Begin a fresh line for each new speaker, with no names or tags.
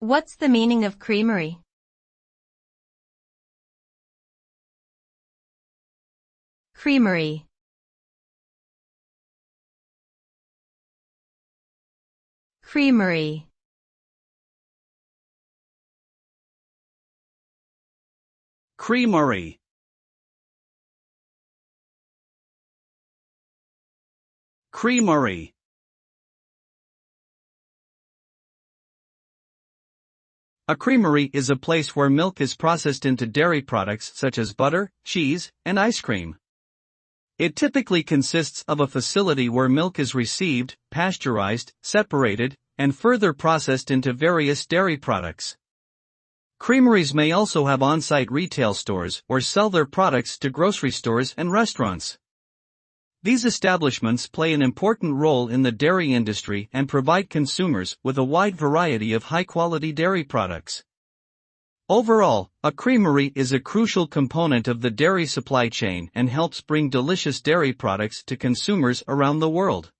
What's the meaning of creamery? Creamery. Creamery.
Creamery. Creamery. A creamery is a place where milk is processed into dairy products such as butter, cheese, and ice cream. It typically consists of a facility where milk is received, pasteurized, separated, and further processed into various dairy products. Creameries may also have on-site retail stores or sell their products to grocery stores and restaurants. These establishments play an important role in the dairy industry and provide consumers with a wide variety of high-quality dairy products. Overall, a creamery is a crucial component of the dairy supply chain and helps bring delicious dairy products to consumers around the world.